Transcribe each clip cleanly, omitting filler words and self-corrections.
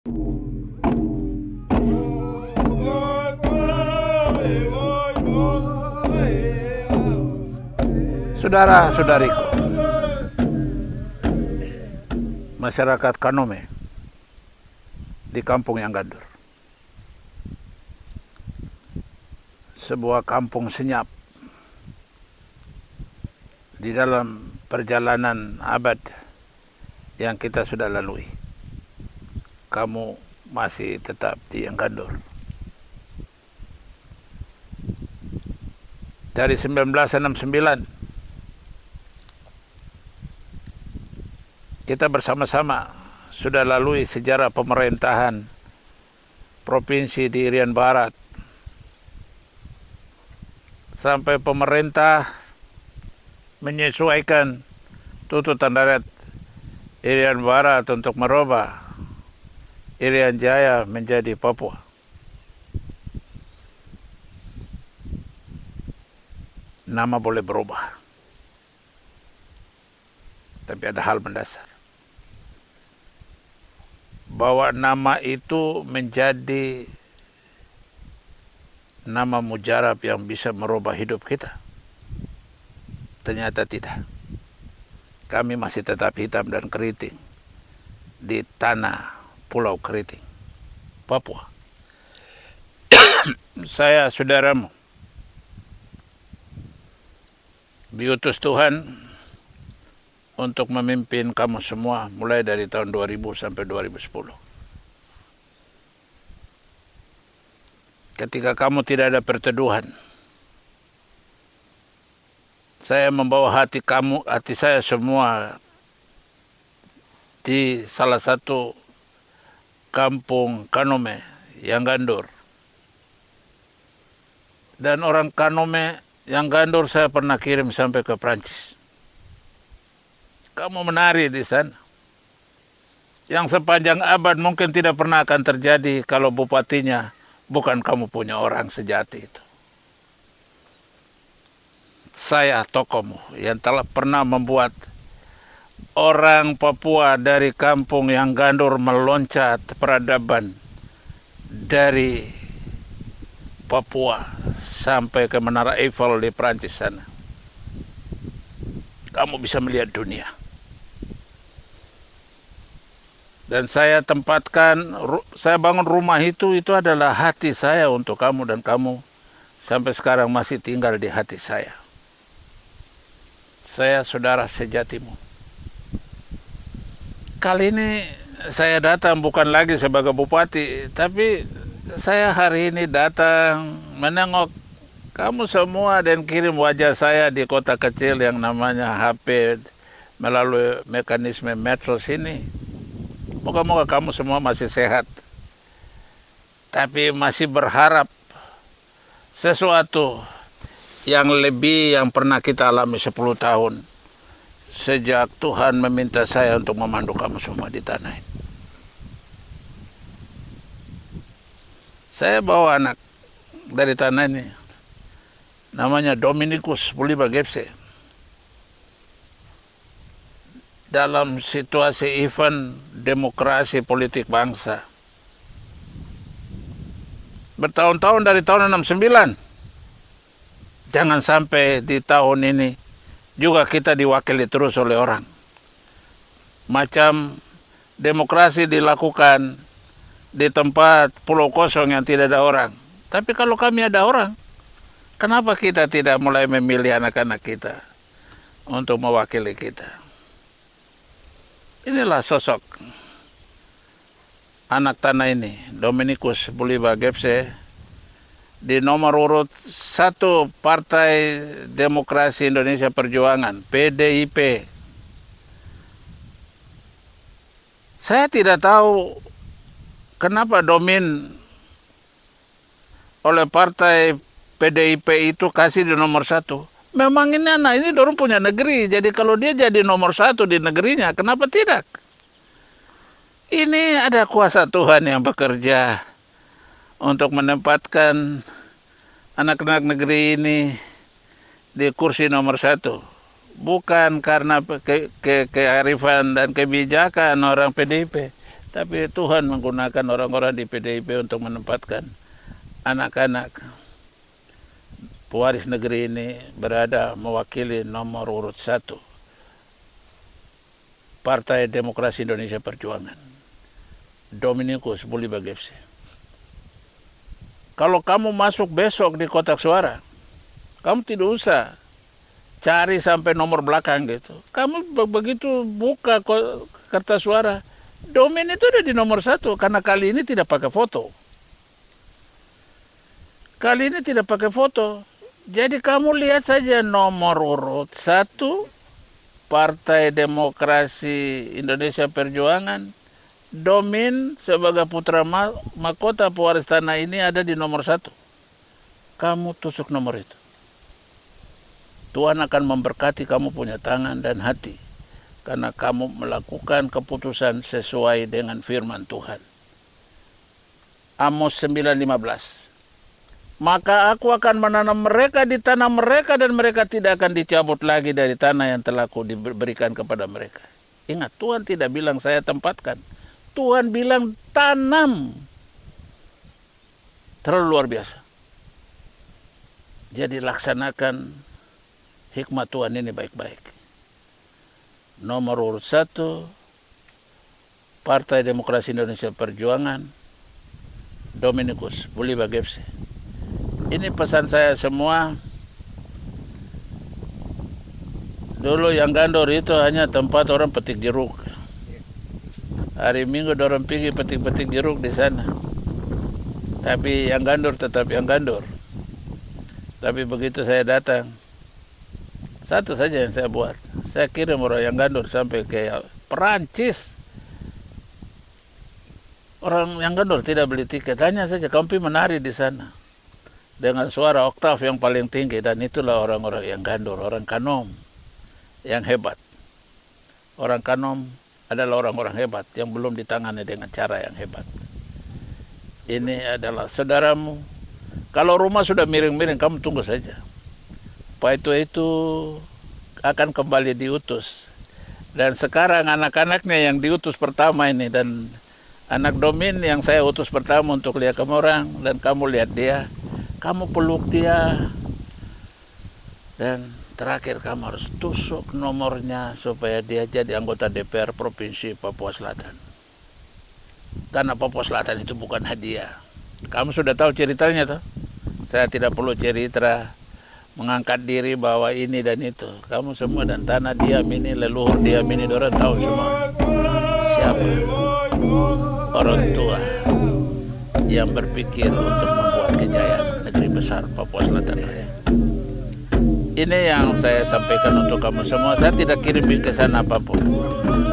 Saudara-saudariku, masyarakat Kanome di kampung yang Gandur, sebuah kampung senyap di dalam perjalanan abad yang kita sudah lalui. Kamu masih tetap di Enggandur. Dari 1969 kita bersama-sama sudah lalui sejarah pemerintahan provinsi di Irian Barat, sampai pemerintah menyesuaikan tuntutan darat Irian Barat untuk merubah Irian Jaya menjadi Papua. Nama boleh berubah, tapi ada hal mendasar, bahwa nama itu menjadi nama mujarab yang bisa merubah hidup kita. Ternyata tidak. Kami masih tetap hitam dan keriting di tanah Pulau Keriting, Papua. Saya saudaramu, diutus Tuhan untuk memimpin kamu semua mulai dari tahun 2000 sampai 2010. Ketika kamu tidak ada perteduhan, saya membawa hati saya semua di salah satu kampung Kanome yang Gandur. Dan orang Kanome yang Gandur saya pernah kirim sampai ke Prancis. Kamu menari di sana, yang sepanjang abad mungkin tidak pernah akan terjadi kalau bupatinya bukan kamu punya orang sejati itu. Saya tokohmu yang telah pernah membuat orang Papua dari kampung yang Gandur meloncat peradaban dari Papua sampai ke Menara Eiffel di Prancis sana. Kamu bisa melihat dunia. Dan saya saya bangun rumah itu adalah hati saya untuk kamu, dan kamu sampai sekarang masih tinggal di hati saya. Saya saudara sejatimu. Kali ini saya datang bukan lagi sebagai bupati, tapi saya hari ini datang menengok kamu semua dan kirim wajah saya di kota kecil yang namanya HP melalui mekanisme metro sini. Moga-moga kamu semua masih sehat, tapi masih berharap sesuatu yang lebih yang pernah kita alami 10 tahun sejak Tuhan meminta saya untuk memandu kamu semua di tanah ini. Saya bawa anak dari tanah ini, namanya Dominikus Puliba Gepse. Dalam situasi event demokrasi politik bangsa, bertahun-tahun dari tahun 69, jangan sampai di tahun ini juga kita diwakili terus oleh orang. Macam demokrasi dilakukan di tempat pulau kosong yang tidak ada orang. Tapi kalau kami ada orang, kenapa kita tidak mulai memilih anak-anak kita untuk mewakili kita? Inilah sosok anak tanah ini, Dominikus Puliba Gepse, di nomor urut 1 Partai Demokrasi Indonesia Perjuangan, PDIP. Saya tidak tahu kenapa Domin oleh partai PDIP itu kasih di nomor 1. Memang ini anak ini dorong punya negeri, jadi kalau dia jadi nomor 1 di negerinya, kenapa tidak? Ini ada kuasa Tuhan yang bekerja untuk menempatkan anak-anak negeri ini di kursi nomor 1. Bukan karena kearifan dan kebijakan orang PDIP, Tapi Tuhan menggunakan orang-orang di PDIP untuk menempatkan anak-anak pewaris negeri ini berada mewakili nomor urut 1 Partai Demokrasi Indonesia Perjuangan, Dominikus Bulibagepse. Kalau kamu masuk besok di kotak suara, kamu tidak usah cari sampai nomor belakang gitu. Kamu begitu buka kertas suara, Domin itu ada di nomor 1 karena kali ini tidak pakai foto. Kali ini tidak pakai foto. Jadi kamu lihat saja nomor urut 1 Partai Demokrasi Indonesia Perjuangan, Domin sebagai putra mahkota pewaris tanah ini ada di nomor 1. Kamu tusuk nomor itu. Tuhan akan memberkati kamu punya tangan dan hati karena kamu melakukan keputusan sesuai dengan firman Tuhan. Amos 9:15. Maka aku akan menanam mereka di tanah mereka dan mereka tidak akan dicabut lagi dari tanah yang telah aku diberikan kepada mereka. Ingat, Tuhan tidak bilang saya tempatkan. Tuhan bilang tanam. Terlalu luar biasa. Jadi laksanakan hikmat Tuhan ini baik-baik. Nomor urut 1 Partai Demokrasi Indonesia Perjuangan, Dominikus Bulibagepse. Ini pesan saya semua. Dulu yang Gandor itu hanya tempat orang petik jeruk. Hari Minggu orang pergi petik-petik jeruk di sana. Tapi yang Gandor tetap yang Gandor. Tapi begitu saya datang, satu saja yang saya buat. Saya kirim orang yang Gandor sampai ke Perancis. Orang yang Gandor tidak beli tiket, hanya saja kamu menari di sana dengan suara oktav yang paling tinggi, dan itulah orang-orang yang Gandor, orang Kanom yang hebat. Orang Kanom adalah orang-orang hebat yang belum ditangani dengan cara yang hebat. Ini adalah saudaramu. Kalau rumah sudah miring-miring, kamu tunggu saja. Pak itu akan kembali diutus. Dan sekarang anak-anaknya yang diutus pertama ini, dan anak Domin yang saya utus pertama untuk lihat kamu orang, dan kamu lihat dia, kamu peluk dia, dan terakhir kamu harus tusuk nomornya supaya dia jadi anggota DPR Provinsi Papua Selatan. Karena Papua Selatan itu bukan hadiah. Kamu sudah tahu ceritanya toh? Saya tidak perlu cerita mengangkat diri bahwa ini dan itu. Kamu semua dan tanah diam ini, leluhur diam ini, orang tahu semua siapa orang tua yang berpikir untuk membuat kejayaan negeri besar Papua Selatan Raya. Ini yang saya sampaikan untuk kamu semua. Saya tidak kirim ke sana apapun,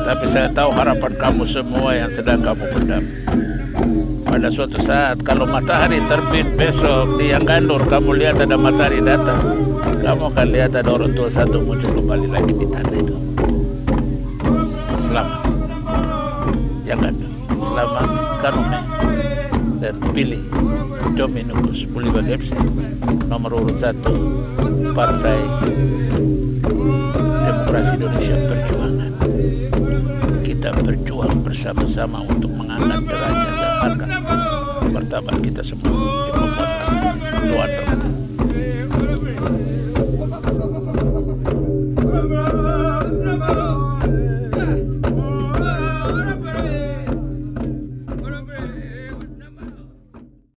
tapi saya tahu harapan kamu semua yang sedang kamu pendam. Pada suatu saat kalau matahari terbit besok di yang Gandor, kamu lihat ada matahari datang, kamu akan lihat ada orang tua satu muncul kembali lagi di tanah itu. Selamat yang Gandor, selamat Kanume, dan pilih Dominikus Bulibagepse, nomor urut 1 Partai Demokrasi Indonesia Perjuangan. Kita berjuang bersama-sama untuk mengangkat derajat dan harkat martabat kita semua di Papua. Tuhan berkati.